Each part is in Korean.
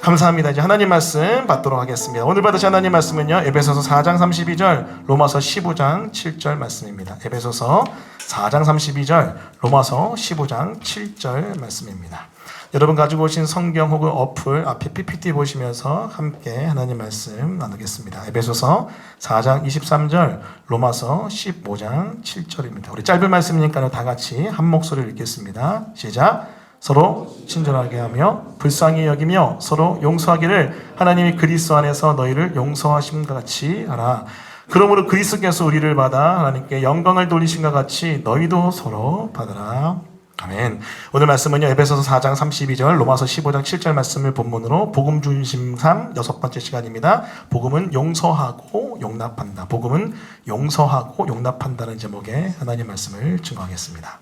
감사합니다. 이제 하나님 말씀 받도록 하겠습니다. 오늘 받으신 하나님 말씀은요, 에베소서 4장 32절, 로마서 15장 7절 말씀입니다. 에베소서 4장 32절, 로마서 15장 7절 말씀입니다. 여러분 가지고 오신 성경 혹은 어플 앞에 PPT 보시면서 함께 하나님 말씀 나누겠습니다. 에베소서 4장 23절, 로마서 15장 7절입니다. 우리 짧은 말씀이니까 다 같이 한 목소리를 읽겠습니다. 시작. 서로 친절하게 하며 불쌍히 여기며 서로 용서하기를 하나님이 그리스도 안에서 너희를 용서하심과 같이 하라. 그러므로 그리스도께서 우리를 받아 하나님께 영광을 돌리심과 같이 너희도 서로 받으라. 아멘. 오늘 말씀은요, 에베소서 4장 32절, 로마서 15장 7절 말씀을 본문으로 복음 중심상 6번째 시간입니다. 복음은 용서하고 용납한다. 복음은 용서하고 용납한다는 제목의 하나님 말씀을 증거하겠습니다.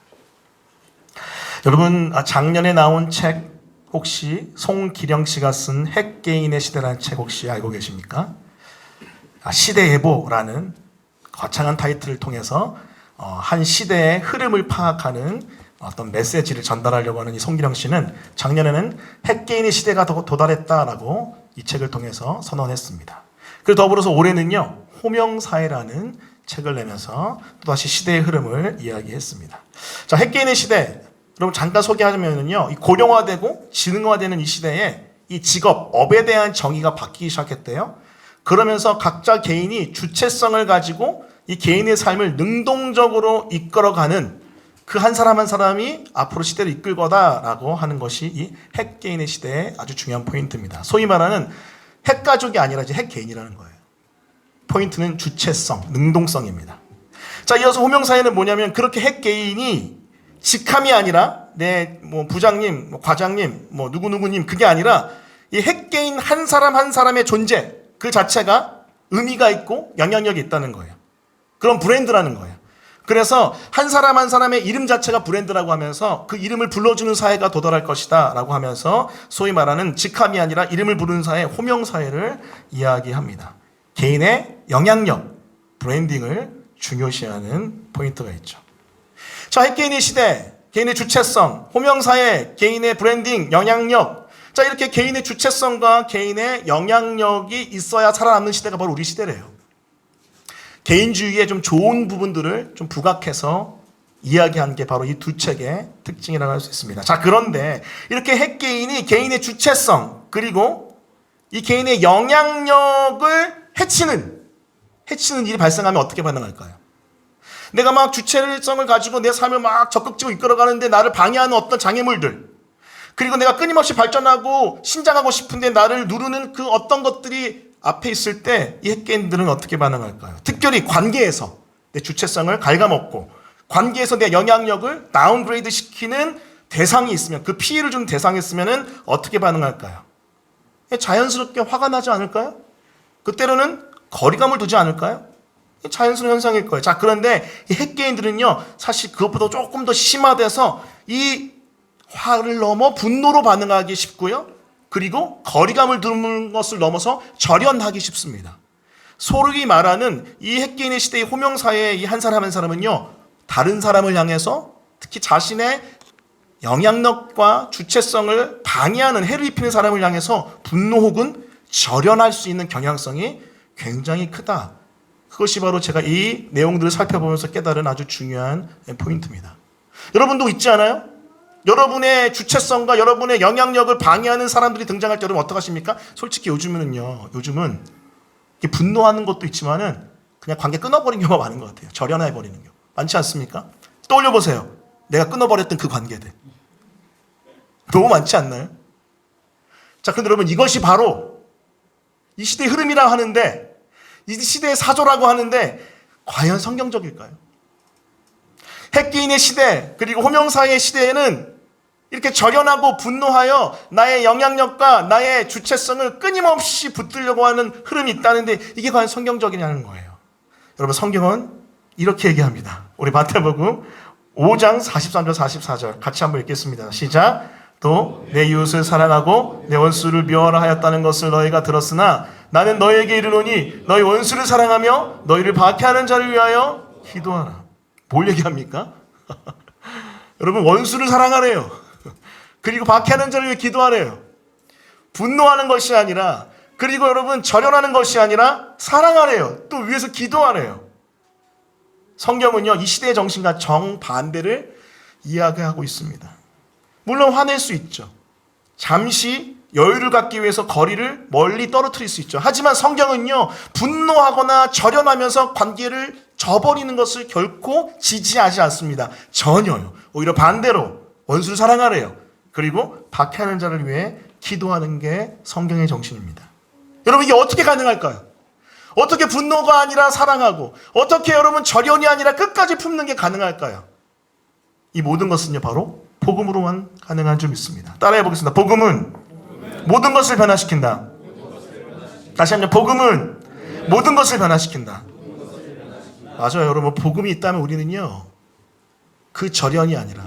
여러분, 작년에 나온 책 혹시 송기령 씨가 쓴 핵개인의 시대라는 책 혹시 알고 계십니까? 시대예보라는 거창한 타이틀을 통해서 한 시대의 흐름을 파악하는 어떤 메시지를 전달하려고 하는 이 송기령 씨는 작년에는 핵개인의 시대가 도달했다라고 이 책을 통해서 선언했습니다. 그리고 더불어서 올해는요, 호명사회라는 책을 내면서 또다시 시대의 흐름을 이야기했습니다. 자, 핵개인의 시대, 여러분 잠깐 소개하자면요, 이 고령화되고 지능화되는 이 시대에 이 직업, 업에 대한 정의가 바뀌기 시작했대요. 그러면서 각자 개인이 주체성을 가지고 이 개인의 삶을 능동적으로 이끌어가는 그 한 사람 한 사람이 앞으로 시대를 이끌 거다라고 하는 것이 이 핵개인의 시대의 아주 중요한 포인트입니다. 소위 말하는 핵가족이 아니라 이제 핵개인이라는 거예요. 포인트는 주체성, 능동성입니다. 자, 이어서 호명사회는 뭐냐면 그렇게 핵개인이 직함이 아니라 내 부장님, 과장님, 누구누구님 그게 아니라 이 핵개인 한 사람 한 사람의 존재 그 자체가 의미가 있고 영향력이 있다는 거예요. 그런 브랜드라는 거예요. 그래서 한 사람 한 사람의 이름 자체가 브랜드라고 하면서 그 이름을 불러주는 사회가 도달할 것이다 라고 하면서 소위 말하는 직함이 아니라 이름을 부르는 사회, 호명사회를 이야기합니다. 개인의 영향력, 브랜딩을 중요시하는 포인트가 있죠. 자, 핵개인의 시대, 개인의 주체성, 호명사회, 개인의 브랜딩, 영향력. 자, 이렇게 개인의 주체성과 개인의 영향력이 있어야 살아남는 시대가 바로 우리 시대래요. 개인주의의 좀 좋은 부분들을 좀 부각해서 이야기한 게 바로 이 두 책의 특징이라고 할 수 있습니다. 자, 그런데 이렇게 핵개인이 개인의 주체성, 그리고 이 개인의 영향력을 해치는 일이 발생하면 어떻게 반응할까요? 내가 막 주체성을 가지고 내 삶을 막 적극적으로 이끌어가는데 나를 방해하는 어떤 장애물들, 그리고 내가 끊임없이 발전하고 신장하고 싶은데 나를 누르는 그 어떤 것들이 앞에 있을 때 이 핵개인들은 어떻게 반응할까요? 특별히 관계에서 내 주체성을 갉아먹고 관계에서 내 영향력을 다운그레이드 시키는 대상이 있으면, 그 피해를 주는 대상이 있으면 어떻게 반응할까요? 자연스럽게 화가 나지 않을까요? 그때로는 거리감을 두지 않을까요? 자연스러운 현상일 거예요. 자, 그런데 이 핵개인들은요, 사실 그것보다 조금 더 심화돼서 이 화를 넘어 분노로 반응하기 쉽고요. 그리고 거리감을 두는 것을 넘어서 절연하기 쉽습니다. 소위 말하는 이 핵개인의 시대의 호명사회의 이 한 사람 한 사람은요, 다른 사람을 향해서 특히 자신의 영향력과 주체성을 방해하는, 해를 입히는 사람을 향해서 분노 혹은 절연할 수 있는 경향성이 굉장히 크다. 그것이 바로 제가 이 내용들을 살펴보면서 깨달은 아주 중요한 포인트입니다. 여러분도 있지 않아요? 여러분의 주체성과 여러분의 영향력을 방해하는 사람들이 등장할 때 여러분 어떡하십니까? 솔직히 요즘은 분노하는 것도 있지만은 그냥 관계 끊어버리는 경우가 많은 것 같아요. 절연해버리는 경우. 많지 않습니까? 떠올려보세요. 내가 끊어버렸던 그 관계들. 너무 많지 않나요? 자, 그런데 여러분, 이것이 바로 이 시대의 흐름이라 하는데, 이 시대의 사조라고 하는데 과연 성경적일까요? 핵개인의 시대, 그리고 호명사회의 시대에는 이렇게 절연하고 분노하여 나의 영향력과 나의 주체성을 끊임없이 붙들려고 하는 흐름이 있다는데 이게 과연 성경적이냐는 거예요. 여러분, 성경은 이렇게 얘기합니다. 우리 마태복음 5장 43절 44절 같이 한번 읽겠습니다. 시작. 또 내 이웃을 사랑하고 내 원수를 미워하라 하였다는 것을 너희가 들었으나 나는 너희에게 이르노니 너희 원수를 사랑하며 너희를 박해하는 자를 위하여 기도하라. 뭘 얘기합니까? 여러분, 원수를 사랑하래요. 그리고 박해하는 자를 위해 기도하래요. 분노하는 것이 아니라, 그리고 여러분 절연하는 것이 아니라 사랑하래요. 또 위에서 기도하래요. 성경은요, 이 시대의 정신과 정반대를 이야기하고 있습니다. 물론 화낼 수 있죠. 잠시 여유를 갖기 위해서 거리를 멀리 떨어뜨릴 수 있죠. 하지만 성경은요, 분노하거나 절연하면서 관계를 저버리는 것을 결코 지지하지 않습니다. 전혀요. 오히려 반대로 원수를 사랑하래요. 그리고 박해하는 자를 위해 기도하는 게 성경의 정신입니다. 여러분, 이게 어떻게 가능할까요? 어떻게 분노가 아니라 사랑하고, 어떻게 여러분 절연이 아니라 끝까지 품는 게 가능할까요? 이 모든 것은요, 바로 복음으로만 가능한 줄 믿습니다. 따라해 보겠습니다. 복음은 모든 것을 변화시킨다. 다시 한번, 복음은 모든 것을 변화시킨다. 맞아요, 여러분. 복음이 있다면 우리는요, 그 절연이 아니라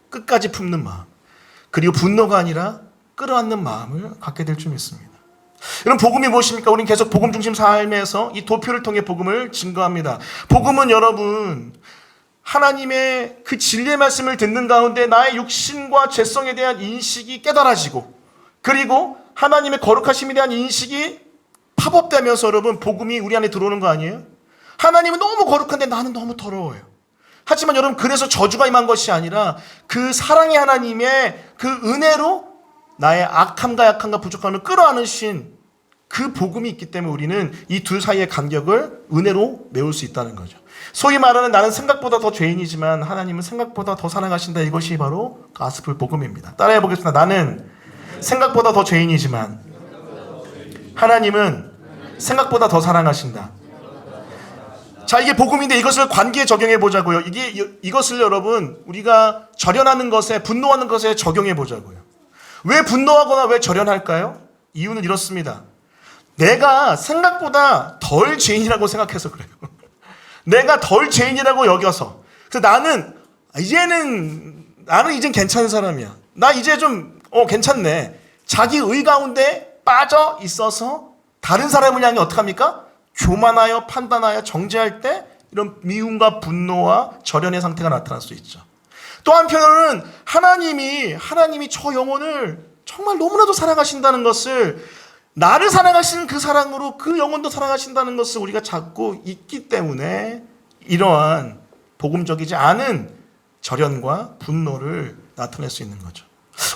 끝까지 품는 마음, 그리고 분노가 아니라 끌어안는 마음을 갖게 될 줄 믿습니다. 여러분, 복음이 무엇입니까? 우리는 계속 복음 중심 삶에서 이 도표를 통해 복음을 증거합니다. 복음은 여러분, 하나님의 그 진리의 말씀을 듣는 가운데 나의 육신과 죄성에 대한 인식이 깨달아지고, 그리고 하나님의 거룩하심에 대한 인식이 팝업되면서 여러분, 복음이 우리 안에 들어오는 거 아니에요? 하나님은 너무 거룩한데 나는 너무 더러워요. 하지만 여러분, 그래서 저주가 임한 것이 아니라 그 사랑의 하나님의 그 은혜로 나의 악함과 약함과 부족함을 끌어안으신 그 복음이 있기 때문에 우리는 이 둘 사이의 간격을 은혜로 메울 수 있다는 거죠. 소위 말하는 나는 생각보다 더 죄인이지만 하나님은 생각보다 더 사랑하신다. 이것이 바로 가스펠 복음입니다. 따라해 보겠습니다. 나는 생각보다 더 죄인이지만 하나님은 생각보다 더 사랑하신다. 자, 이게 복음인데 이것을 관계에 적용해 보자고요. 이것을 여러분, 우리가 절연하는 것에, 분노하는 것에 적용해 보자고요. 왜 분노하거나 왜 절연할까요? 이유는 이렇습니다. 내가 생각보다 덜 죄인이라고 생각해서 그래요. 내가 덜 죄인이라고 여겨서. 그래서 나는 이젠 괜찮은 사람이야. 나 이제 좀 괜찮네. 자기 의 가운데 빠져 있어서 다른 사람을 향해 어떡합니까? 교만하여 판단하여 정죄할 때 이런 미움과 분노와 절연의 상태가 나타날 수 있죠. 또 한편으로는 하나님이 저 영혼을 정말 너무나도 사랑하신다는 것을, 나를 사랑하시는 그 사랑으로 그 영혼도 사랑하신다는 것을 우리가 찾고 있기 때문에 이러한 복음적이지 않은 절연과 분노를 나타낼 수 있는 거죠.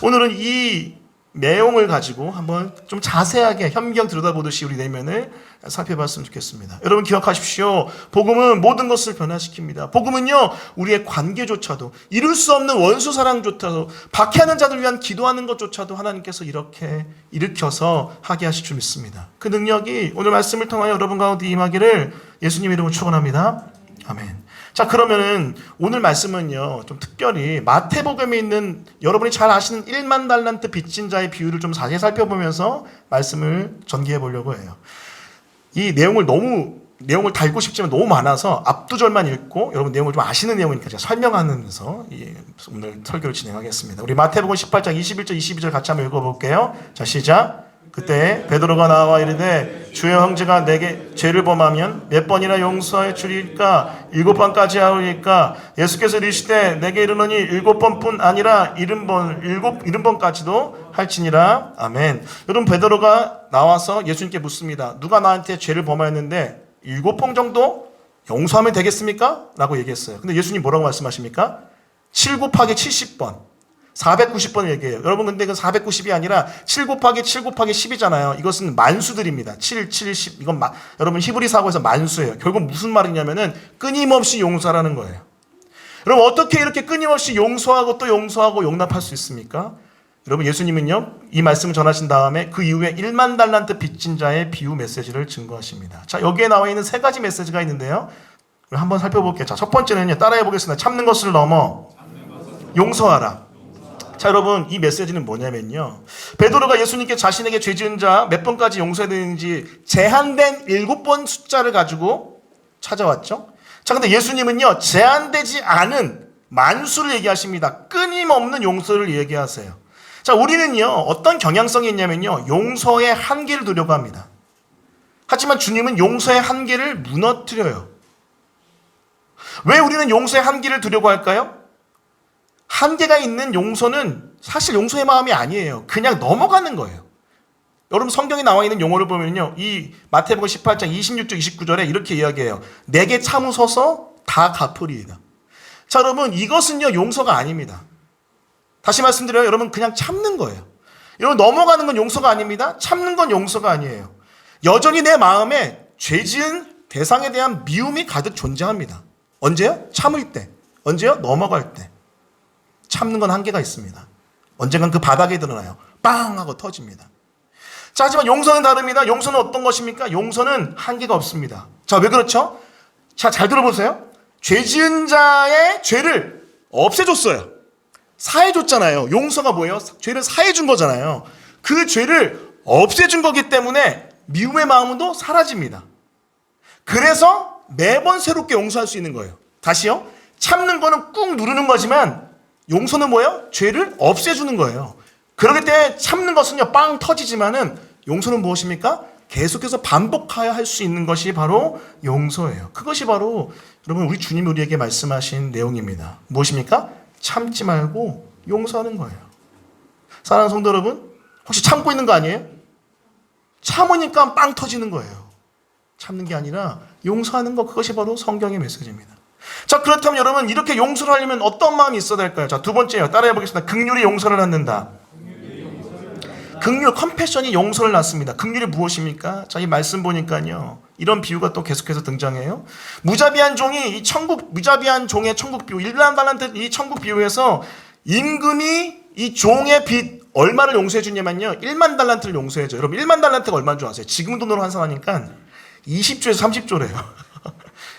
오늘은 이 내용을 가지고 한번 좀 자세하게 현미경 들여다보듯이 우리 내면을 살펴봤으면 좋겠습니다. 여러분, 기억하십시오. 복음은 모든 것을 변화시킵니다. 복음은요, 우리의 관계조차도, 이룰 수 없는 원수 사랑조차도, 박해하는 자들 위한 기도하는 것조차도 하나님께서 이렇게 일으켜서 하게 하실 줄 믿습니다. 그 능력이 오늘 말씀을 통하여 여러분 가운데 임하기를 예수님 이름으로 축원합니다. 아멘. 자, 그러면은 오늘 말씀은요, 좀 특별히 마태복음에 있는 여러분이 잘 아시는 1만 달란트 빚진 자의 비유를 좀 자세히 살펴보면서 말씀을 전개해 보려고 해요. 이 내용을 달고 싶지만 너무 많아서 앞두절만 읽고 여러분 내용을 좀 아시는 내용이니까 제가 설명하면서 오늘 설교를 진행하겠습니다. 우리 마태복음 18장 21절 22절 같이 한번 읽어볼게요. 자, 시작. 그때 베드로가 나와 이르되 주의 형제가 내게 죄를 범하면 몇 번이나 용서해 주리까? 7번까지 하오리까? 예수께서 이르시되 내게 이르노니 7번뿐 아니라 70번까지도 할지니라. 아멘. 여러분, 베드로가 나와서 예수님께 묻습니다. 누가 나한테 죄를 범하였는데 7번 정도 용서하면 되겠습니까? 라고 얘기했어요. 근데 예수님 뭐라고 말씀하십니까? 7 곱하기 70번 490번을 얘기해요. 여러분, 근데 그 490이 아니라 7 곱하기 7 곱하기 10이잖아요. 이것은 만수들입니다. 7, 7, 10. 이건 여러분 히브리 사고에서 만수예요. 결국 무슨 말이냐면은 끊임없이 용서라는 거예요. 여러분, 어떻게 이렇게 끊임없이 용서하고 또 용서하고 용납할 수 있습니까? 여러분, 예수님은요, 이 말씀을 전하신 다음에 그 이후에 1만 달란트 빚진 자의 비유 메시지를 증거하십니다. 자, 여기에 나와 있는 3가지 메시지가 있는데요. 한번 살펴볼게요. 자, 첫 번째는요, 따라해 보겠습니다. 참는 것을 넘어 용서하라. 자, 여러분, 이 메시지는 뭐냐면요, 베드로가 예수님께 자신에게 죄 지은 자 몇 번까지 용서해야 되는지 제한된 7번 숫자를 가지고 찾아왔죠. 자, 근데 예수님은요, 제한되지 않은 만수를 얘기하십니다. 끊임없는 용서를 얘기하세요. 자, 우리는요, 어떤 경향성이 있냐면요, 용서의 한계를 두려고 합니다. 하지만 주님은 용서의 한계를 무너뜨려요. 왜 우리는 용서의 한계를 두려고 할까요? 한계가 있는 용서는 사실 용서의 마음이 아니에요. 그냥 넘어가는 거예요. 여러분 성경에 나와 있는 용어를 보면요, 이 마태복음 18장 26절 29절에 이렇게 이야기해요. 내게 참으소서 다 갚으리이다. 자, 여러분 이것은요 용서가 아닙니다. 다시 말씀드려요. 여러분 그냥 참는 거예요. 여러분 넘어가는 건 용서가 아닙니다. 참는 건 용서가 아니에요. 여전히 내 마음에 죄 지은 대상에 대한 미움이 가득 존재합니다. 언제요? 참을 때. 언제요? 넘어갈 때. 참는 건 한계가 있습니다. 언젠간 그 바닥에 드러나요. 빵 하고 터집니다. 자, 하지만 용서는 다릅니다. 용서는 어떤 것입니까? 용서는 한계가 없습니다. 자, 왜 그렇죠? 자, 잘 들어보세요. 죄 지은 자의 죄를 없애줬어요. 사해줬잖아요. 용서가 뭐예요? 죄를 사해준 거잖아요. 그 죄를 없애준 거기 때문에 미움의 마음도 사라집니다. 그래서 매번 새롭게 용서할 수 있는 거예요. 다시요. 참는 거는 꾹 누르는 거지만 용서는 뭐예요? 죄를 없애주는 거예요. 그렇기 때문에 참는 것은요 빵 터지지만은 용서는 무엇입니까? 계속해서 반복하여 할 수 있는 것이 바로 용서예요. 그것이 바로 여러분 우리 주님이 우리에게 말씀하신 내용입니다. 무엇입니까? 참지 말고 용서하는 거예요. 사랑하는 성도 여러분, 혹시 참고 있는 거 아니에요? 참으니까 빵 터지는 거예요. 참는 게 아니라 용서하는 것, 그것이 바로 성경의 메시지입니다. 자, 그렇다면 여러분 이렇게 용서를 하려면 어떤 마음이 있어야 될까요? 자, 두 번째요. 따라해 보겠습니다. 긍휼이 용서를 낳는다. 긍휼, 컴패션이 용서를 낳습니다. 긍휼이 무엇입니까? 자, 이 말씀 보니까요 이런 비유가 또 계속해서 등장해요. 무자비한 종이 무자비한 종의 천국 비유, 1만 달란트 이 천국 비유에서 임금이 이 종의 빚 얼마를 용서해 주냐면요 1만 달란트를 용서해 줘요. 여러분 1만 달란트가 얼마인 줄 아세요? 지금 돈으로 환산하니까 20조에서 30조래요.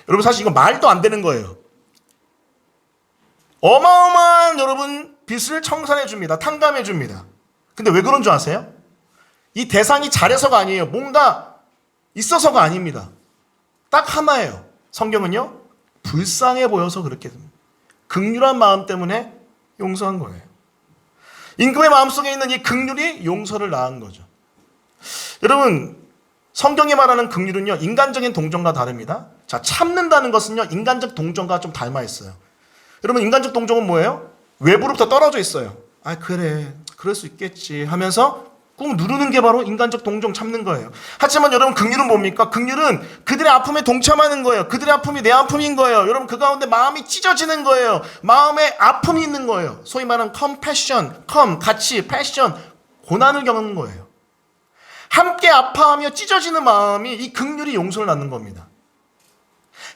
여러분 사실 이거 말도 안 되는 거예요. 어마어마한 여러분 빚을 청산해 줍니다. 탕감해 줍니다. 근데 왜 그런 줄 아세요? 이 대상이 잘해서가 아니에요. 뭔가 있어서가 아닙니다. 딱 하나예요. 성경은요 불쌍해 보여서 그렇게 됩니다. 긍휼한 마음 때문에 용서한 거예요. 임금의 마음속에 있는 이 긍휼이 용서를 낳은 거죠. 여러분 성경이 말하는 긍휼은요 인간적인 동정과 다릅니다. 자, 참는다는 것은요 인간적 동정과 좀 닮아 있어요. 여러분 인간적 동정은 뭐예요? 외부로부터 떨어져 있어요. 아, 그래 그럴 수 있겠지 하면서 꾹 누르는 게 바로 인간적 동정, 참는 거예요. 하지만 여러분 긍휼은 뭡니까? 긍휼은 그들의 아픔에 동참하는 거예요. 그들의 아픔이 내 아픔인 거예요. 여러분 그 가운데 마음이 찢어지는 거예요. 마음에 아픔이 있는 거예요. 소위 말하는 컴패션, 같이, 패션, 고난을 겪는 거예요. 함께 아파하며 찢어지는 마음이 이 긍휼이 용서를 낳는 겁니다.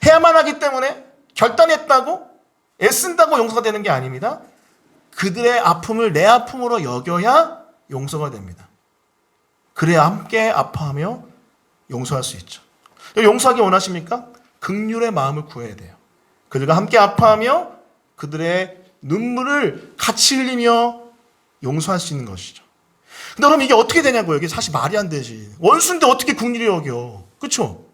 해야만 하기 때문에 결단했다고 애쓴다고 용서가 되는 게 아닙니다. 그들의 아픔을 내 아픔으로 여겨야 용서가 됩니다. 그래야 함께 아파하며 용서할 수 있죠. 용서하기 원하십니까? 긍휼의 마음을 구해야 돼요. 그들과 함께 아파하며 그들의 눈물을 같이 흘리며 용서할 수 있는 것이죠. 근데 그럼 이게 어떻게 되냐고요? 이게 사실 말이 안 되지. 원수인데 어떻게 긍휼히 여겨? 그렇죠?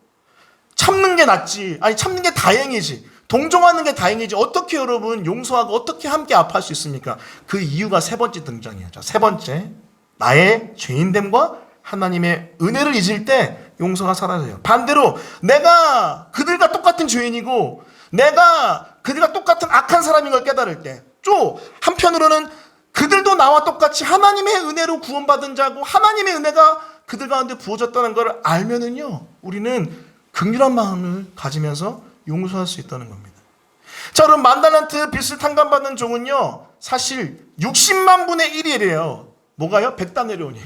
참는 게 낫지. 아니 참는 게 다행이지. 동정하는 게 다행이지. 어떻게 여러분 용서하고 어떻게 함께 아파할 수 있습니까? 그 이유가 세 번째 등장이에요. 자, 세 번째, 나의 죄인됨과 하나님의 은혜를 잊을 때 용서가 사라져요. 반대로 내가 그들과 똑같은 죄인이고 내가 그들과 똑같은 악한 사람인 걸 깨달을 때, 또 한편으로는 그들도 나와 똑같이 하나님의 은혜로 구원받은 자고 하나님의 은혜가 그들 가운데 부어졌다는 걸 알면은요 우리는 긍휼한 마음을 가지면서 용서할 수 있다는 겁니다. 자, 그럼 만달란트 빚을 탕감받는 종은요 사실 60만 분의 1이래요. 뭐가요? 100다네리온이.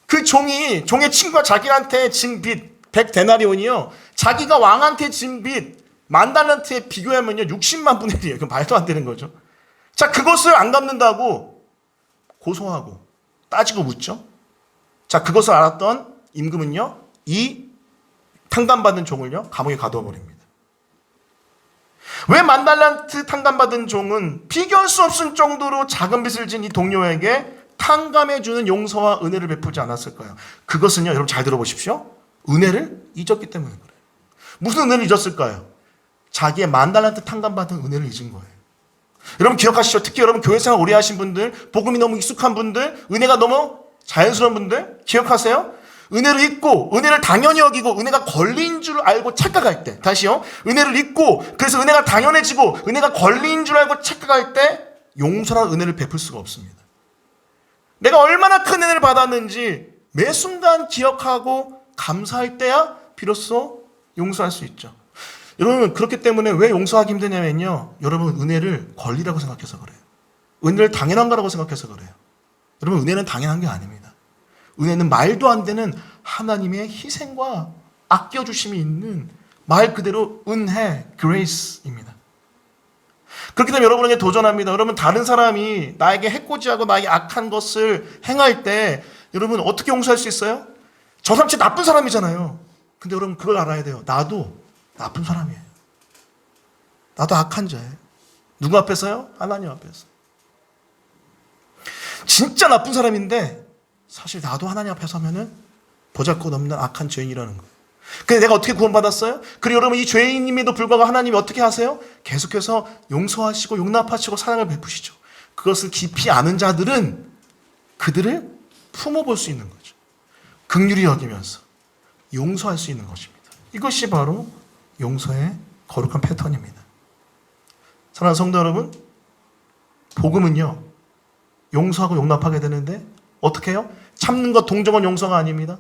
그 종의 친구가 자기한테 진 빚 100데나리온이요 자기가 왕한테 진 빚 만달란트에 비교하면요 60만 분의 1이에요. 그럼 말도 안 되는 거죠. 자, 그것을 안 갚는다고 고소하고 따지고 묻죠. 자, 그것을 알았던 임금은요 이 탕감받은 종을요 감옥에 가두어 버립니다. 왜 만달란트 탕감받은 종은 비교할 수 없을 정도로 작은 빚을 진 이 동료에게 탕감해주는 용서와 은혜를 베푸지 않았을까요? 그것은요 여러분 잘 들어보십시오. 은혜를 잊었기 때문에 그래요. 무슨 은혜를 잊었을까요? 자기의 만달란트 탕감받은 은혜를 잊은 거예요. 여러분 기억하시죠? 특히 여러분 교회생활 오래 하신 분들, 복음이 너무 익숙한 분들, 은혜가 너무 자연스러운 분들 기억하세요? 은혜를 잊고 은혜를 당연히 여기고 은혜가 권리인 줄 알고 착각할 때, 다시요, 은혜를 잊고 그래서 은혜가 당연해지고 은혜가 권리인 줄 알고 착각할 때 용서라는 은혜를 베풀 수가 없습니다. 내가 얼마나 큰 은혜를 받았는지 매 순간 기억하고 감사할 때야 비로소 용서할 수 있죠. 여러분, 그렇기 때문에 왜 용서하기 힘드냐면요, 여러분, 은혜를 권리라고 생각해서 그래요. 은혜를 당연한 거라고 생각해서 그래요. 여러분, 은혜는 당연한 게 아닙니다. 은혜는 말도 안 되는 하나님의 희생과 아껴주심이 있는 말 그대로 은혜, grace입니다. 그렇기 때문에 여러분에게 도전합니다. 여러분, 다른 사람이 나에게 해코지하고 나에게 악한 것을 행할 때 여러분 어떻게 용서할 수 있어요? 저 사람 진짜 나쁜 사람이잖아요. 근데 여러분, 그걸 알아야 돼요. 나도 나쁜 사람이에요. 나도 악한 자예요. 누구 앞에서요? 하나님 앞에서. 진짜 나쁜 사람인데 사실 나도 하나님 앞에 서면은 보잘것없는 악한 죄인이라는 거예요. 근데 내가 어떻게 구원받았어요? 그리고 여러분, 이 죄인임에도 불구하고 하나님이 어떻게 하세요? 계속해서 용서하시고 용납하시고 사랑을 베푸시죠. 그것을 깊이 아는 자들은 그들을 품어볼 수 있는 거죠. 긍휼히 여기면서 용서할 수 있는 것입니다. 이것이 바로 용서의 거룩한 패턴입니다. 사랑하는 성도 여러분, 복음은요, 용서하고 용납하게 되는데 어떻게 해요? 참는 것 동정은 용서가 아닙니다.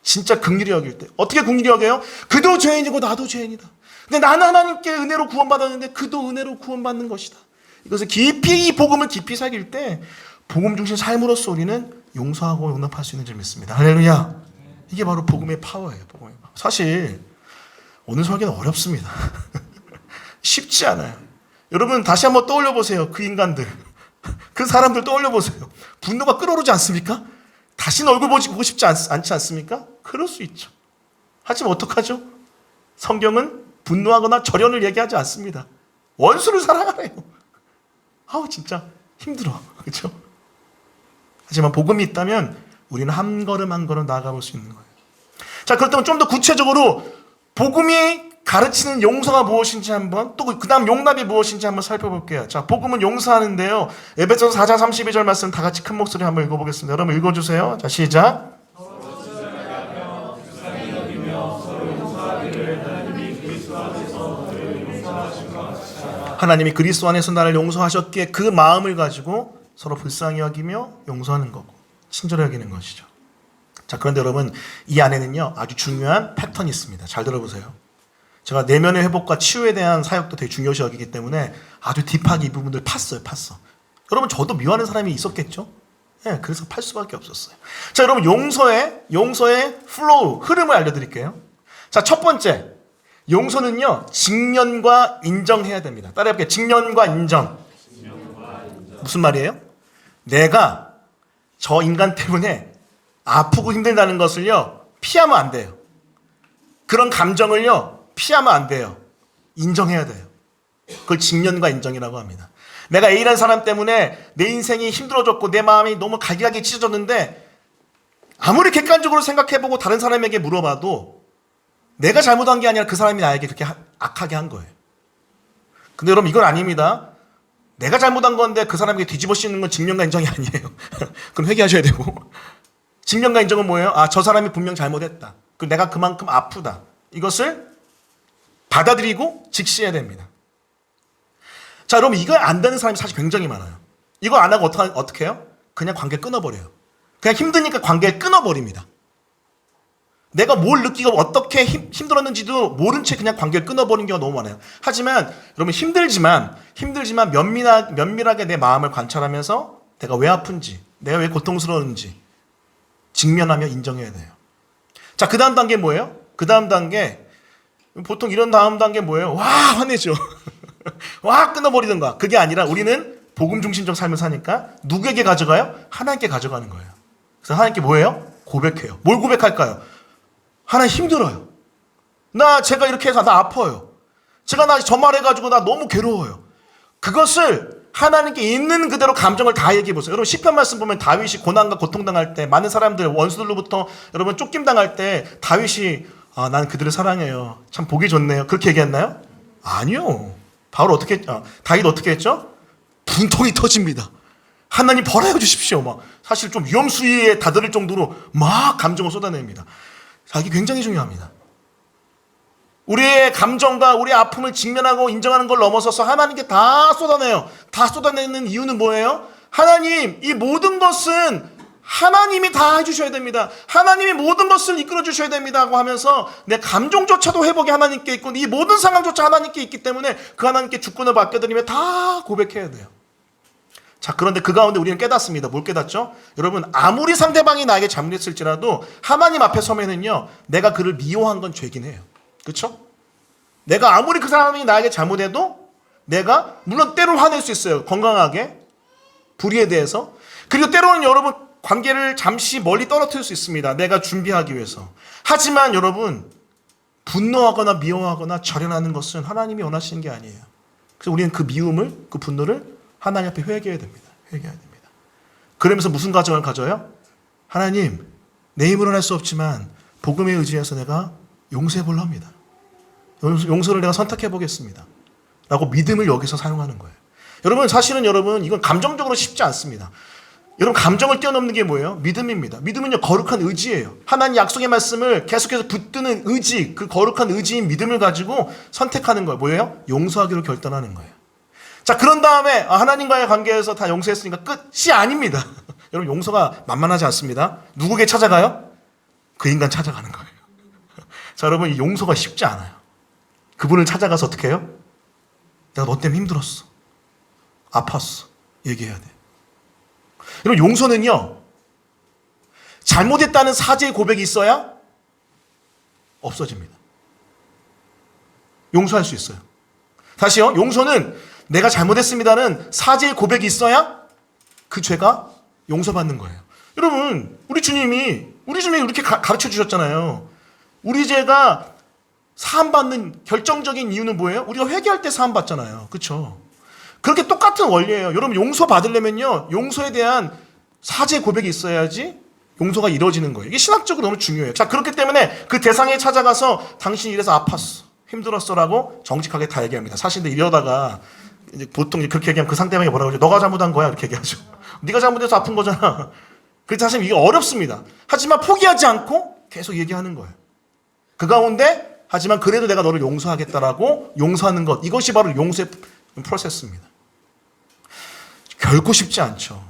진짜 긍휼히 여길 때 어떻게 긍휼히 여겨요? 그도 죄인이고 나도 죄인이다. 근데 나는 하나님께 은혜로 구원받았는데 그도 은혜로 구원받는 것이다. 이것을 깊이, 이 복음을 깊이 새길 때 복음 중심 삶으로서 우리는 용서하고 용납할 수 있는 줄 믿습니다. 할렐루야. 이게 바로 복음의 파워예요. 복음의 파워. 사실 오늘 설교는 어렵습니다. 쉽지 않아요. 여러분, 다시 한번 떠올려 보세요. 그 인간들, 그 사람들 떠올려 보세요. 분노가 끓어오르지 않습니까? 다시는 얼굴 보고 싶지 않지 않습니까? 그럴 수 있죠. 하지만 어떡하죠? 성경은 분노하거나 절연을 얘기하지 않습니다. 원수를 사랑하래요. 아우, 진짜 힘들어. 그렇죠? 하지만 복음이 있다면 우리는 한 걸음 한 걸음 나아가 볼 수 있는 거예요. 자, 그렇다면 좀 더 구체적으로 복음이 가르치는 용서가 무엇인지 한번, 또 그 다음 용납이 무엇인지 한번 살펴볼게요. 자, 복음은 용서하는데요. 에베소서 4장 32절 말씀 다 같이 큰 목소리 한번 읽어보겠습니다. 여러분 읽어주세요. 자, 시작. 하나님이 그리스도 안에서 나를 용서하셨기에 그 마음을 가지고 서로 불쌍히 여기며 용서하는 거고 친절히 여기는 것이죠. 자, 그런데 여러분, 이 안에는요 아주 중요한 패턴이 있습니다. 잘 들어보세요. 제가 내면의 회복과 치유에 대한 사역도 되게 중요시 여기기 때문에 아주 딥하게 이 부분들 팠어요. 여러분, 저도 미워하는 사람이 있었겠죠? 네, 그래서 팔 수밖에 없었어요. 자, 여러분, 용서의 플로우, 흐름을 알려드릴게요. 자, 첫 번째, 용서는요 직면과 인정해야 됩니다. 따라해볼게요. 직면과 인정. 무슨 말이에요? 내가 저 인간 때문에 아프고 힘들다는 것을요 피하면 안 돼요. 그런 감정을요 피하면 안 돼요. 인정해야 돼요. 그걸 직면과 인정이라고 합니다. 내가 A라는 사람 때문에 내 인생이 힘들어졌고 내 마음이 너무 갈기갈기 찢어졌는데 아무리 객관적으로 생각해보고 다른 사람에게 물어봐도 내가 잘못한 게 아니라 그 사람이 나에게 그렇게 악하게 한 거예요. 근데 여러분, 이건 아닙니다. 내가 잘못한 건데 그 사람에게 뒤집어 씌우는 건 직면과 인정이 아니에요. 그럼 회개하셔야 되고. 직면과 인정은 뭐예요? 아, 저 사람이 분명 잘못했다. 그리고 내가 그만큼 아프다. 이것을 받아들이고 직시해야 됩니다. 자, 여러분, 이걸 안 되는 사람이 사실 굉장히 많아요. 이거 안 하고 어떻게 해요? 그냥 관계 끊어버려요. 그냥 힘드니까 관계를 끊어버립니다. 내가 뭘 느끼고 어떻게 힘들었는지도 모른 채 그냥 관계를 끊어버리는 경우가 너무 많아요. 하지만 여러분, 힘들지만 면밀하게 내 마음을 관찰하면서 내가 왜 아픈지, 내가 왜 고통스러운지 직면하며 인정해야 돼요. 자, 그 다음 단계 뭐예요? 그 다음 단계, 보통 이런 다음 단계 뭐예요? 와, 화내죠. 와, 끊어버리던가. 그게 아니라 우리는 복음 중심적 삶을 사니까 누구에게 가져가요? 하나님께 가져가는 거예요. 그래서 하나님께 뭐예요? 고백해요. 뭘 고백할까요? 하나님, 힘들어요. 제가 이렇게 해서 나 아파요. 제가 저 말해가지고 나 너무 괴로워요. 그것을 하나님께 있는 그대로 감정을 다 얘기해보세요. 여러분, 시편 말씀 보면 다윗이 고난과 고통당할 때, 많은 사람들, 원수들로부터 여러분 쫓김당할 때 다윗이 난 그들을 사랑해요. 참 보기 좋네요. 그렇게 얘기했나요? 아니요. 다윗 어떻게 했죠? 분통이 터집니다. 하나님 벌하여 주십시오. 사실 좀 위험수위에 다다를 정도로 막 감정을 쏟아냅니다. 자, 이게 굉장히 중요합니다. 우리의 감정과 우리의 아픔을 직면하고 인정하는 걸 넘어서서 하나님께 다 쏟아내요. 다 쏟아내는 이유는 뭐예요? 하나님, 이 모든 것은 하나님이 다 해주셔야 됩니다. 하나님이 모든 것을 이끌어 주셔야 됩니다 하고 하면서 내 감정조차도 회복이 하나님께 있고 이 모든 상황조차 하나님께 있기 때문에 그 하나님께 주권을 맡겨드리며 다 고백해야 돼요. 자, 그런데 그 가운데 우리는 깨닫습니다. 뭘 깨닫죠? 여러분, 아무리 상대방이 나에게 잘못했을지라도 하나님 앞에 서면은요, 내가 그를 미워한 건 죄긴 해요. 그렇죠? 내가 아무리 그 사람이 나에게 잘못해도 내가 물론 때론 화낼 수 있어요. 건강하게 불의에 대해서. 그리고 때로는 여러분 관계를 잠시 멀리 떨어뜨릴 수 있습니다. 내가 준비하기 위해서. 하지만 여러분 분노하거나 미워하거나 절연하는 것은 하나님이 원하시는 게 아니에요. 그래서 우리는 그 미움을, 그 분노를 하나님 앞에 회개해야 됩니다. 회개해야 됩니다. 그러면서 무슨 가정을 가져요? 하나님, 내 힘으로는 할 수 없지만 복음에 의지해서 내가 용서해 보려 합니다. 용서를 내가 선택해 보겠습니다. 라고 믿음을 여기서 사용하는 거예요. 여러분, 사실은 여러분 이건 감정적으로 쉽지 않습니다. 여러분, 감정을 뛰어넘는 게 뭐예요? 믿음입니다. 믿음은요, 거룩한 의지예요. 하나님 약속의 말씀을 계속해서 붙드는 의지, 그 거룩한 의지인 믿음을 가지고 선택하는 거예요. 뭐예요? 용서하기로 결단하는 거예요. 자, 그런 다음에 하나님과의 관계에서 다 용서했으니까 끝이 아닙니다. 여러분, 용서가 만만하지 않습니다. 누구에게 찾아가요? 그 인간 찾아가는 거예요. 자, 여러분, 이 용서가 쉽지 않아요. 그분을 찾아가서 어떻게 해요? 내가 너 때문에 힘들었어. 아팠어. 얘기해야 돼. 여러분, 용서는요, 잘못했다는 사죄의 고백이 있어야 없어집니다. 용서할 수 있어요. 다시요, 용서는 내가 잘못했습니다는 사죄의 고백이 있어야 그 죄가 용서받는 거예요. 여러분, 우리 주님이 이렇게 가르쳐 주셨잖아요. 우리 죄가 사함받는 결정적인 이유는 뭐예요? 우리가 회개할 때 사함받잖아요. 그렇죠? 그렇게 똑같은 원리예요. 여러분, 용서 받으려면요, 용서에 대한 사죄 고백이 있어야지 용서가 이루어지는 거예요. 이게 신학적으로 너무 중요해요. 자, 그렇기 때문에 그 대상에 찾아가서 당신이 이래서 아팠어, 힘들었어라고 정직하게 다 얘기합니다. 사실 근데 이러다가 이제 보통 그렇게 얘기하면 그 상대방이 뭐라고 하죠? 너가 잘못한 거야, 이렇게 얘기하죠. 네가 잘못해서 아픈 거잖아. 그래서 사실 이게 어렵습니다. 하지만 포기하지 않고 계속 얘기하는 거예요. 그 가운데 하지만 그래도 내가 너를 용서하겠다라고 용서하는 것, 이것이 바로 용서의 프로세스입니다. 결코 쉽지 않죠.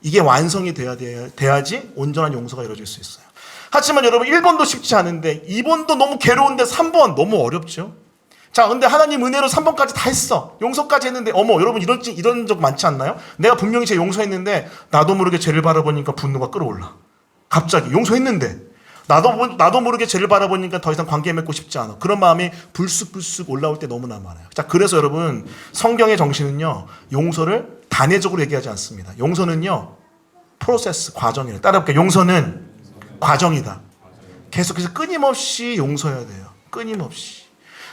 이게 완성이 돼야지 온전한 용서가 이루어질 수 있어요. 하지만 여러분, 1번도 쉽지 않은데 2번도 너무 괴로운데 3번 너무 어렵죠. 자, 근데 하나님 은혜로 3번까지 다 했어. 용서까지 했는데 여러분 이런 적 많지 않나요? 내가 분명히 제 용서했는데 나도 모르게 죄를 바라보니까 분노가 끌어올라. 갑자기 용서했는데 나도 모르게 죄를 바라보니까 더 이상 관계 맺고 싶지 않아. 그런 마음이 불쑥불쑥 올라올 때 너무나 많아요. 자, 그래서 여러분, 성경의 정신은요, 용서를 단회적으로 얘기하지 않습니다. 용서는요, 프로세스, 과정이에요. 따라볼게요. 용서는 과정이다. 계속해서 끊임없이 용서해야 돼요. 끊임없이.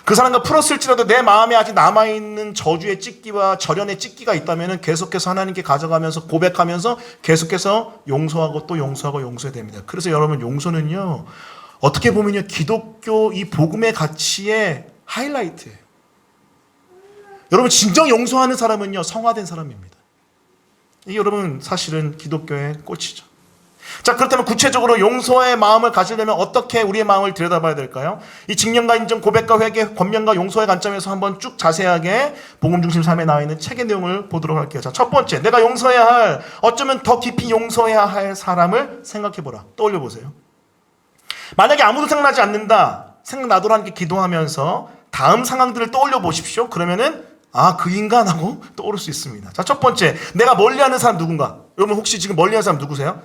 그 사람과 풀었을지라도 내 마음에 아직 남아있는 저주의 찢기와 절연의 찢기가 있다면 계속해서 하나님께 가져가면서 고백하면서 계속해서 용서하고 또 용서하고 용서해야 됩니다. 그래서 여러분, 용서는요, 어떻게 보면요, 기독교 이 복음의 가치의 하이라이트예요. 여러분, 진정 용서하는 사람은요, 성화된 사람입니다. 이게 여러분 사실은 기독교의 꽃이죠. 자, 그렇다면 구체적으로 용서의 마음을 가지려면 어떻게 우리의 마음을 들여다봐야 될까요? 이 직념과 인정, 고백과 회개, 권면과 용서의 관점에서 한번 쭉 자세하게 복음 중심 삶에 나와 있는 책의 내용을 보도록 할게요. 자, 첫 번째, 내가 용서해야 할, 어쩌면 더 깊이 용서해야 할 사람을 생각해보라. 떠올려 보세요. 만약에 아무도 생각나지 않는다, 생각나도록 함께 기도하면서 다음 상황들을 떠올려 보십시오. 그러면은 그 인간하고 떠오를 수 있습니다. 자, 첫 번째, 내가 멀리하는 사람 누군가? 여러분, 혹시 지금 멀리하는 사람 누구세요?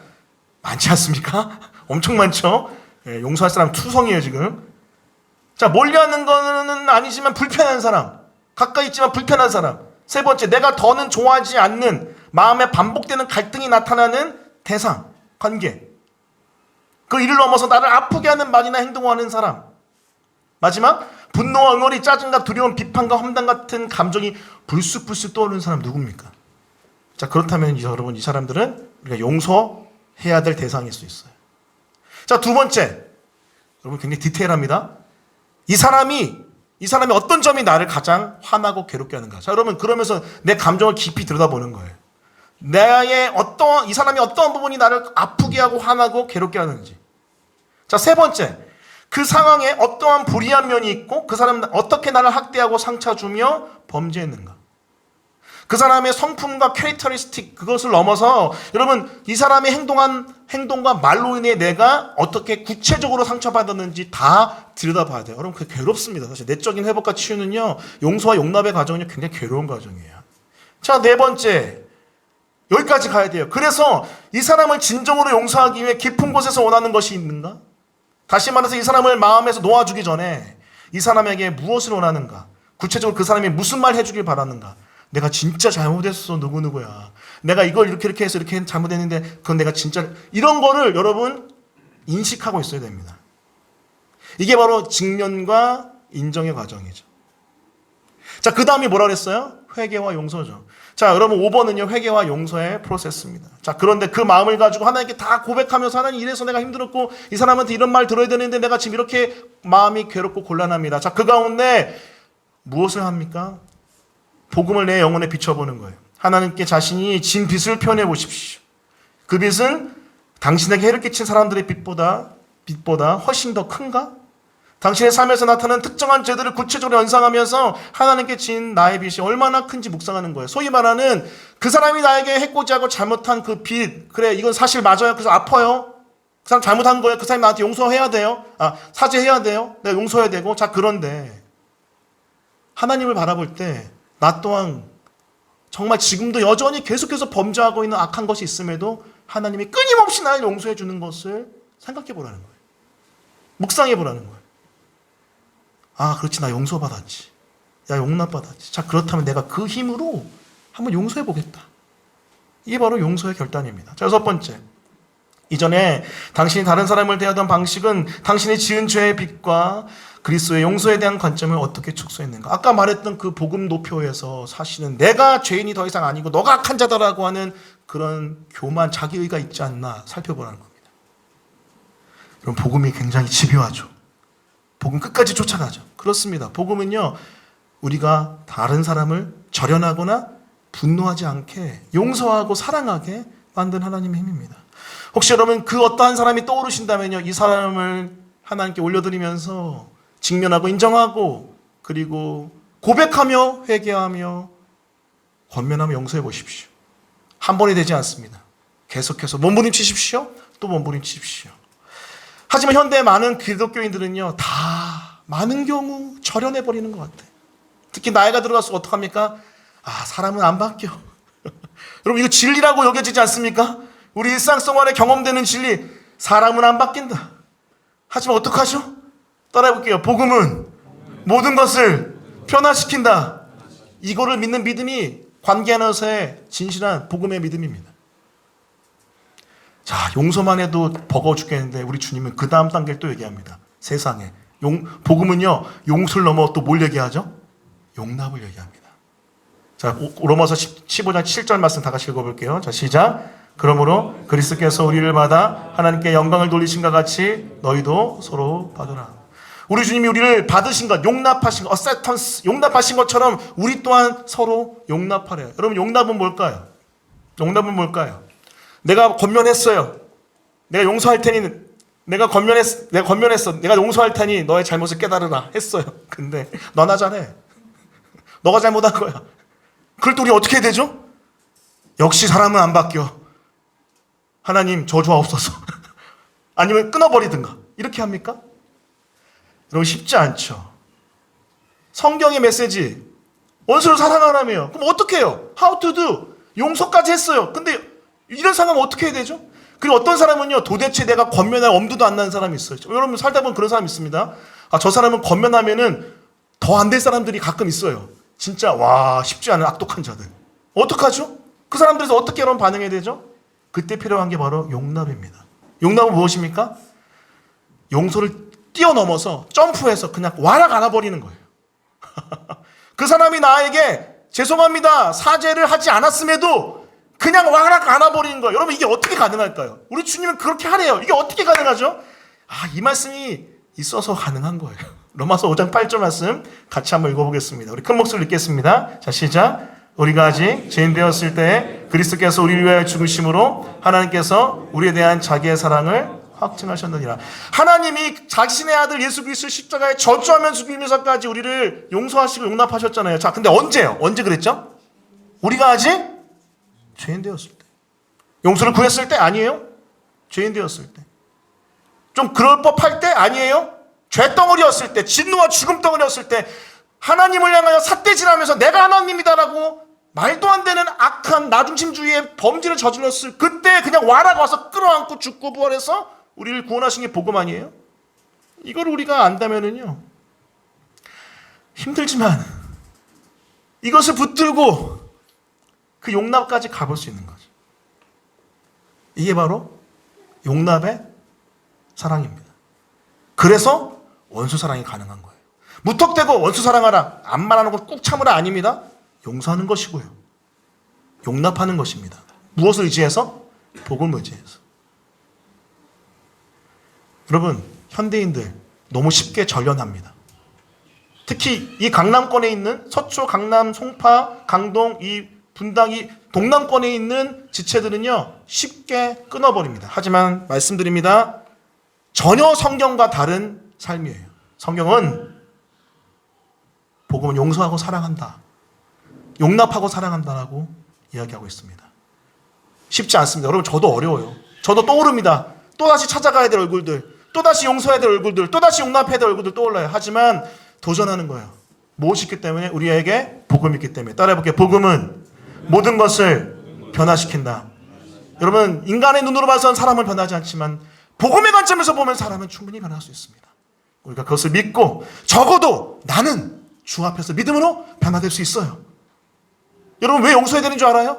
많지 않습니까? 엄청 많죠? 예, 용서할 사람 투성이에요, 지금. 자, 멀리하는 거는 아니지만 불편한 사람, 가까이 있지만 불편한 사람. 세 번째, 내가 더는 좋아하지 않는 마음에 반복되는 갈등이 나타나는 대상, 관계. 그 일을 넘어서 나를 아프게 하는 말이나 행동을 하는 사람. 마지막, 분노와 응어리, 짜증과 두려움, 비판과 험담 같은 감정이 불쑥불쑥 떠오르는 사람 누굽니까? 자, 그렇다면 여러분, 이 사람들은 우리가 용서해야 될 대상일 수 있어요. 자, 두 번째, 여러분 굉장히 디테일합니다. 이 사람이 어떤 점이 나를 가장 화나고 괴롭게 하는가? 자, 여러분, 그러면서 내 감정을 깊이 들여다보는 거예요. 이 사람이 어떤 부분이 나를 아프게 하고 화나고 괴롭게 하는지. 자, 세 번째, 그 상황에 어떠한 불이한 면이 있고 그 사람은 어떻게 나를 학대하고 상처 주며 범죄했는가. 그 사람의 성품과 캐릭터리스틱 그것을 넘어서 여러분 이 사람의 행동과 말로 인해 내가 어떻게 구체적으로 상처받았는지 다 들여다봐야 돼요. 여러분 그게 괴롭습니다. 사실 내적인 회복과 치유는요. 용서와 용납의 과정은요. 굉장히 괴로운 과정이에요. 자, 네 번째. 여기까지 가야 돼요. 그래서 이 사람을 진정으로 용서하기 위해 깊은 곳에서 원하는 것이 있는가? 다시 말해서 이 사람을 마음에서 놓아주기 전에 이 사람에게 무엇을 원하는가? 구체적으로 그 사람이 무슨 말 해주길 바라는가? 내가 진짜 잘못했어 누구누구야. 내가 이걸 이렇게 해서 이렇게 잘못했는데 그건 내가 진짜 이런 거를 여러분 인식하고 있어야 됩니다. 이게 바로 직면과 인정의 과정이죠. 자, 그 다음이 뭐라 그랬어요? 회개와 용서죠. 자, 여러분 5번은요 회개와 용서의 프로세스입니다. 자, 그런데 그 마음을 가지고 하나님께 다 고백하면서 하나님 이래서 내가 힘들었고 이 사람한테 이런 말 들어야 되는데 내가 지금 이렇게 마음이 괴롭고 곤란합니다. 자, 그 가운데 무엇을 합니까? 복음을 내 영혼에 비춰보는 거예요. 하나님께 자신이 진 빚을 표현해 보십시오. 그 빚은 당신에게 해를 끼친 사람들의 빚보다 훨씬 더 큰가? 당신의 삶에서 나타나는 특정한 죄들을 구체적으로 연상하면서 하나님께 진 나의 빚이 얼마나 큰지 묵상하는 거예요. 소위 말하는 그 사람이 나에게 해코지 하고 잘못한 그 빚, 그래 이건 사실 맞아요. 그래서 아파요. 그 사람 잘못한 거예요. 그 사람이 나한테 용서해야 돼요. 사죄해야 돼요. 내가 용서해야 되고. 자, 그런데 하나님을 바라볼 때 나 또한 정말 지금도 여전히 계속해서 범죄하고 있는 악한 것이 있음에도 하나님이 끊임없이 나를 용서해 주는 것을 생각해 보라는 거예요. 묵상해 보라는 거예요. 아, 그렇지. 나 용서받았지. 야, 용납받았지. 자, 그렇다면 내가 그 힘으로 한번 용서해 보겠다. 이게 바로 용서의 결단입니다. 자, 6번째. 이전에 당신이 다른 사람을 대하던 방식은 당신이 지은 죄의 빚과 그리스도의 용서에 대한 관점을 어떻게 축소했는가? 아까 말했던 그 복음 노표에서 사실은 내가 죄인이 더 이상 아니고 너가 악한 자다라고 하는 그런 교만, 자기의가 있지 않나 살펴보라는 겁니다. 여러분, 복음이 굉장히 집요하죠. 복음 끝까지 쫓아가죠. 그렇습니다. 복음은요, 우리가 다른 사람을 절연하거나 분노하지 않게 용서하고 사랑하게 만든 하나님의 힘입니다. 혹시 여러분 그 어떠한 사람이 떠오르신다면요, 이 사람을 하나님께 올려드리면서 직면하고 인정하고 그리고 고백하며 회개하며 권면하며 용서해 보십시오. 한 번이 되지 않습니다. 계속해서 몸부림치십시오. 또 몸부림치십시오. 하지만 현대 많은 기독교인들은요, 다 많은 경우 절연해버리는 것 같아요. 특히 나이가 들어가서 어떡합니까? 사람은 안 바뀌어. 여러분, 이거 진리라고 여겨지지 않습니까? 우리 일상생활에 경험되는 진리, 사람은 안 바뀐다. 하지만 어떡하죠? 따라해볼게요. 복음은 모든 것을 변화시킨다. 이거를 믿는 믿음이 관계 안에서의 진실한 복음의 믿음입니다. 자, 용서만 해도 버거워 죽겠는데 우리 주님은 그 다음 단계를 또 얘기합니다. 세상에. 복음은요, 용서를 넘어 또 뭘 얘기하죠? 용납을 얘기합니다. 자, 로마서 15장 7절 말씀 다 같이 읽어볼게요. 자, 시작. 그러므로 그리스도께서 우리를 받아 하나님께 영광을 돌리신과 같이 너희도 서로 받으라. 우리 주님이 우리를 받으신 것, 용납하신 것, acceptance, 용납하신 것처럼 우리 또한 서로 용납하래요. 여러분, 용납은 뭘까요? 용납은 뭘까요? 내가 권면했어요. 내가 용서할 테니, 내가 권면했어. 내가 용서할 테니 너의 잘못을 깨달으라 했어요. 근데 너나 잘해. 너가 잘못한 거야. 그럴 때 우리 어떻게 해야 되죠? 역시 사람은 안 바뀌어. 하나님 저주하옵소서. 아니면 끊어버리든가. 이렇게 합니까? 여러분, 쉽지 않죠. 성경의 메시지, 원수를 사랑하라며요. 그럼 어떻게 해요? How to do? 용서까지 했어요. 근데 이런 상황은 어떻게 해야 되죠? 그리고 어떤 사람은요, 도대체 내가 권면할 엄두도 안 나는 사람이 있어요. 여러분, 살다 보면 그런 사람이 있습니다. 저 사람은 권면하면은 더 안 될 사람들이 가끔 있어요. 진짜 쉽지 않은 악독한 자들. 어떡하죠? 그 사람들에서 어떻게 여러분 반응해야 되죠? 그때 필요한 게 바로 용납입니다. 용납은 무엇입니까? 용서를 뛰어넘어서 점프해서 그냥 와락 안아버리는 거예요. 그 사람이 나에게 죄송합니다, 사죄를 하지 않았음에도 그냥 와락 안아버리는 거예요. 여러분, 이게 어떻게 가능할까요? 우리 주님은 그렇게 하래요. 이게 어떻게 가능하죠? 이 말씀이 있어서 가능한 거예요. 로마서 5장 8절 말씀 같이 한번 읽어보겠습니다. 우리 큰 목소리로 읽겠습니다. 자, 시작. 우리가 아직 죄인 되었을 때 그리스도께서 우리를 위하여 죽으심으로 하나님께서 우리에 대한 자기의 사랑을 확증하셨느니라. 하나님이 자신의 아들 예수 그리스도를 십자가에 저주하면서 죽이면서까지 우리를 용서하시고 용납하셨잖아요. 자, 근데 언제요? 언제 그랬죠? 우리가 아직 죄인 되었을 때. 용서를 구했을 때? 아니에요. 죄인 되었을 때. 좀 그럴 법할 때? 아니에요. 죄덩어리였을 때, 진노와 죽음 덩어리였을 때, 하나님을 향하여 삿대질하면서 내가 하나님이다라고 말도 안 되는 악한 나중심주의의 범죄를 저질렀을 그때 그냥 와라고 와서 끌어안고 죽고 부활해서 우리를 구원하신 게 복음 아니에요? 이걸 우리가 안다면은요, 힘들지만 이것을 붙들고 그 용납까지 가볼 수 있는 거죠. 이게 바로 용납의 사랑입니다. 그래서 원수 사랑이 가능한 거예요. 무턱대고 원수 사랑하라, 안 말하는 것 꾹 참으라 아닙니다. 용서하는 것이고요. 용납하는 것입니다. 무엇을 의지해서? 복음을 의지해서. 여러분, 현대인들 너무 쉽게 전련합니다. 특히 이 강남권에 있는 서초, 강남, 송파, 강동, 이 분당, 이 동남권에 있는 지체들은요, 쉽게 끊어버립니다. 하지만 말씀드립니다. 전혀 성경과 다른 삶이에요. 성경은 복음은 용서하고 사랑한다, 용납하고 사랑한다라고 이야기하고 있습니다. 쉽지 않습니다. 여러분, 저도 어려워요. 저도 떠오릅니다. 또다시 찾아가야 될 얼굴들, 또다시 용서해야 될 얼굴들, 또다시 용납해야 될 얼굴들 떠올라요. 하지만 도전하는 거예요. 무엇이 있기 때문에? 우리에게 복음이 있기 때문에. 따라해볼게요. 복음은 모든 것을 변화시킨다. 여러분, 인간의 눈으로 봐서는 사람은 변하지 않지만 복음의 관점에서 보면 사람은 충분히 변할 수 있습니다. 우리가 그것을 믿고 적어도 나는 주 앞에서 믿음으로 변화될 수 있어요. 여러분, 왜 용서해야 되는 줄 알아요?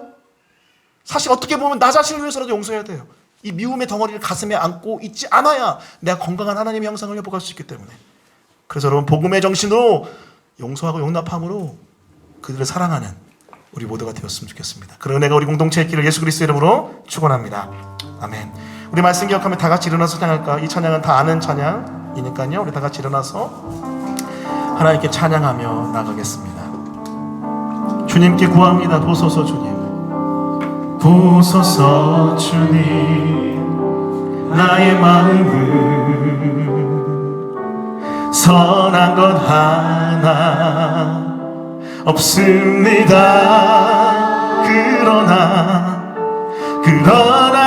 사실 어떻게 보면 나 자신을 위해서라도 용서해야 돼요. 이 미움의 덩어리를 가슴에 안고 있지 않아야 내가 건강한 하나님의 형상을 회복할 수 있기 때문에. 그래서 여러분, 복음의 정신으로 용서하고 용납함으로 그들을 사랑하는 우리 모두가 되었으면 좋겠습니다. 그런 은혜가 우리 공동체의 길을 예수 그리스도의 이름으로 축원합니다. 아멘. 우리 말씀 기억하며 다 같이 일어나서 찬양할까? 이 찬양은 다 아는 찬양이니까요. 우리 다 같이 일어나서 하나님께 찬양하며 나가겠습니다. 주님께 구합니다. 보소서 주님. 보소서 주님, 나의 마음은 선한 것 하나 없습니다. 그러나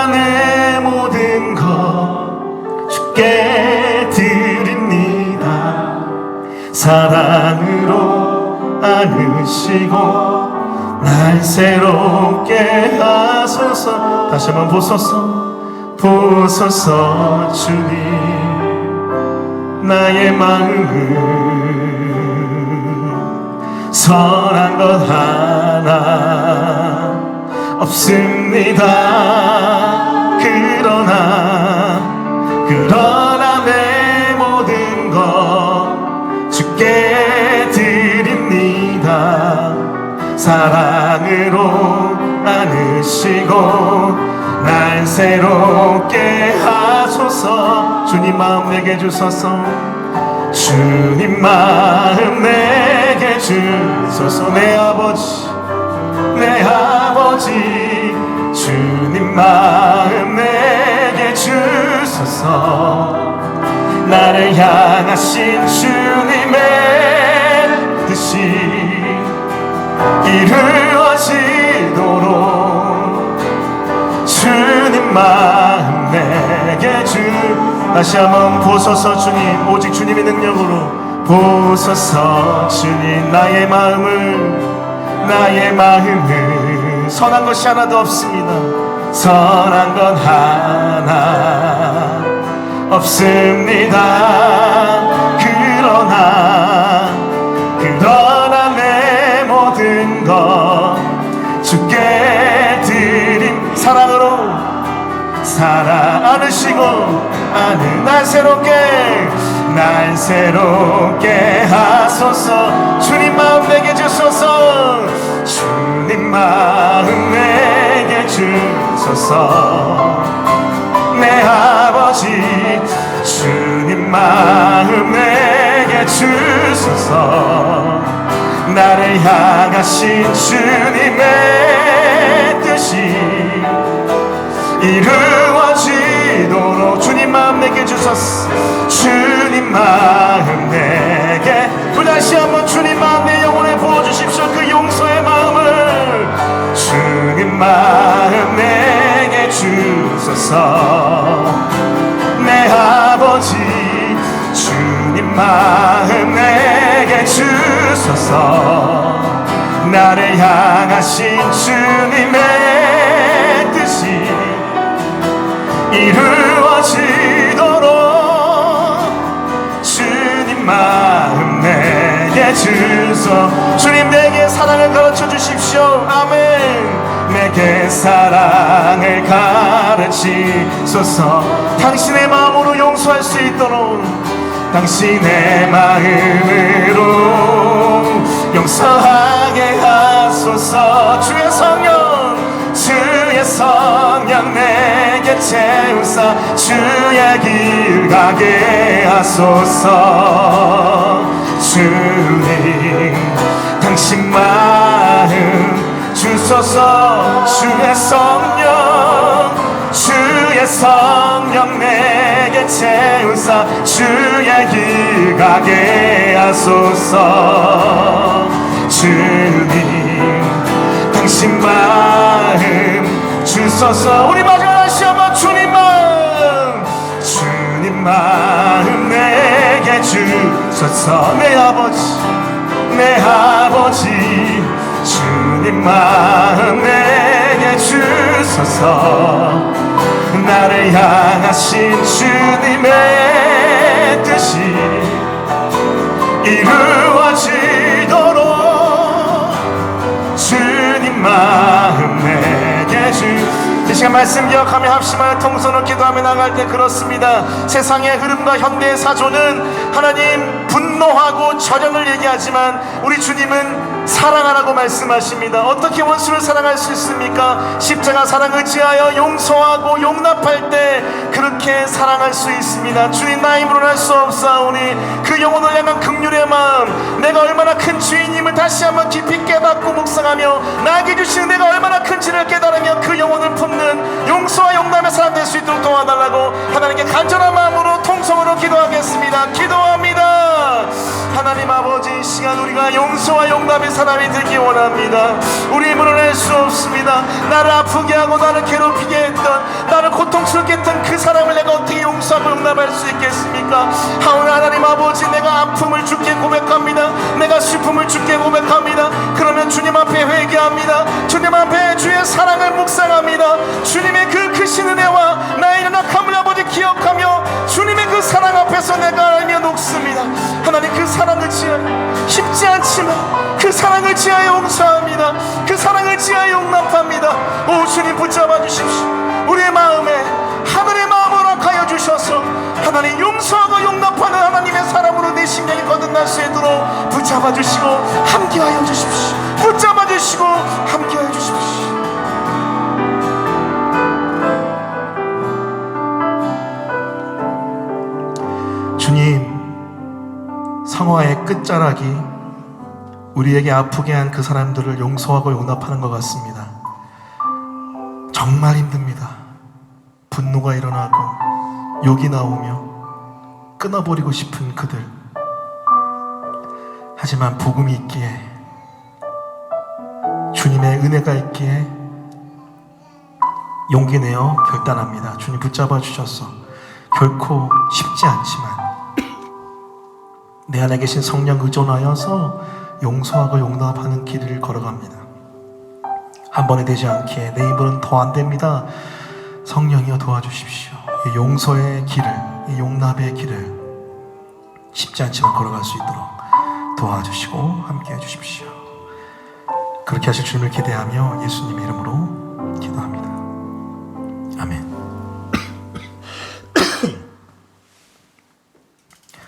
내 모든 것 주께 드립니다. 사랑으로 안으시고 날 새롭게 하소서. 다시 한번 보소서 주님, 나의 마음은 선한 것 하나 없습니다. 그러나 내 모든 것 주께 드립니다. 사랑으로 안으시고 날 새롭게 하소서. 주님 마음 내게 주소서. 주님 마음 내게 주소서. 내 아버지 주님 마음 내게 주소서. 나를 향하신 주님의 뜻이 이루어지도록 주님 마음 내게 다시 한번 보소서 주님. 오직 주님의 능력으로 보소서 주님. 나의 마음을 선한 것이 하나도 없습니다. 선한 것 하나 없습니다. 그러나 내 모든 것 주께 드림. 사랑으로 안으시고 날 새롭게 하소서. 주님 마음 내게 주소서. 주님 마음 내게 주소서. 내 아버지 주님 마음 내게 주소서. 나를 향하신 주님의 뜻이 이루어지도록 주님 마음 내게 주소서. 주님 마음 내게. 다시 한번 주님 마음 내 영혼에 부어주십시오. 그 용서의 마음을 마음 내게 주소서. 내 아버지 주님 마음 내게 주소서. 나를 향하신 주님의 뜻이 이루어지도록 주님 마음 내게 주소. 주님 내게 사랑을 가르쳐 주십시오. 아멘. 내게 사랑을 가르치소서. 당신의 마음으로 용서할 수 있도록 당신의 마음으로 용서하게 하소서. 주의 성령 내게 채우사 주의 길 가게 하소서. 주님 당신 마음 주소서. 주의 성령 내게 채우사 주의 길 가게 하소서. 주님 당신 마음 주소서. 우리 마지막 다시 한번 주님 마음 내게 주소서. 내 아버지 주님 마음 내게 주소서. 나를 향하신 주님의 뜻이 이루어지도록 주님 마음 내게 이 시간 말씀 기억하며 합심하여 통성으로 기도하며 나갈 때 그렇습니다. 세상의 흐름과 현대의 사조는 하나님 분노하고 절연을 얘기하지만 우리 주님은 사랑하라고 말씀하십니다. 어떻게 원수를 사랑할 수 있습니까? 십자가 사랑을 지하여 용서하고 용납할 때 그렇게 사랑할 수 있습니다. 주님 나 힘으로는 할 수 없사오니 그 영혼을 향한 긍휼의 마음, 내가 얼마나 큰 주인임을 다시 한번 깊이 깨닫고 묵상하며 나에게 주시는 내가 얼마나 큰지를 깨달으며 그 영혼을 품는 용서와 용납의 사람 될 수 있도록 도와달라고 하나님께 간절한 마음으로 통성으로 기도하겠습니다. 기도합니다. 하나님 아버지, 이 시간 우리가 용서와 용납의 사람이 되기 원합니다. 우리 힘으로 낼 수 없습니다. 나를 아프게 하고 나를 괴롭히게 했던, 나를 고통스럽게 했던 그 사람을 내가 어떻게 용서하고 용납할 수 있겠습니까? 하오나 하나님 아버지, 내가 아픔을 주께 고백합니다. 내가 슬픔을 주께 고백합니다. 그러면 주님 앞에 회개합니다. 주님 앞에 주의 사랑을 묵상합니다. 주님의 그 크신 은혜와 나의 연약함을 아버지 기억하며 주님의 그 사랑 앞에서 내가 알며 녹습니다. 하나님 그 사랑을 지하여, 쉽지 않지만 그 사랑을 지하여 용서합니다. 그 사랑을 지하여 용납합니다. 오 주님 붙잡아 주십시오. 우리의 마음에 하늘의 마음을 허락하여 주셔서 하나님 용서하고 용납하는 하나님의 사람으로 내 심령이 거듭날 수 있도록 붙잡아 주시고 함께하여 주십시오. 붙잡아 주시고 함께하여 주십시오. 주님, 성화의 끝자락이 우리에게 아프게 한 그 사람들을 용서하고 용납하는 것 같습니다. 정말 힘듭니다. 분노가 일어나고 욕이 나오며 끊어버리고 싶은 그들. 하지만 복음이 있기에, 주님의 은혜가 있기에 용기 내어 결단합니다. 주님 붙잡아 주셔서 결코 쉽지 않지만 내 안에 계신 성령 의존하여서 용서하고 용납하는 길을 걸어갑니다. 한 번에 되지 않기에 내 힘으로는 더 안 됩니다. 성령이여 도와주십시오. 이 용서의 길을, 이 용납의 길을 쉽지 않지만 걸어갈 수 있도록 도와주시고 함께 해주십시오. 그렇게 하실 주님을 기대하며 예수님의 이름으로 기도합니다. 아멘.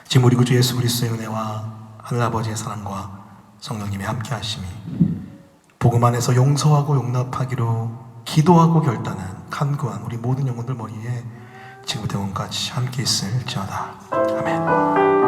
지금 우리 구주 예수 그리스도의 은혜와 하늘아버지의 사랑과 성령님의 함께 하심이 복음 안에서 용서하고 용납하기로 기도하고 결단한 간구한 우리 모든 영혼들 머리에 지금부터 영원까지 함께 있을지어다. 아멘.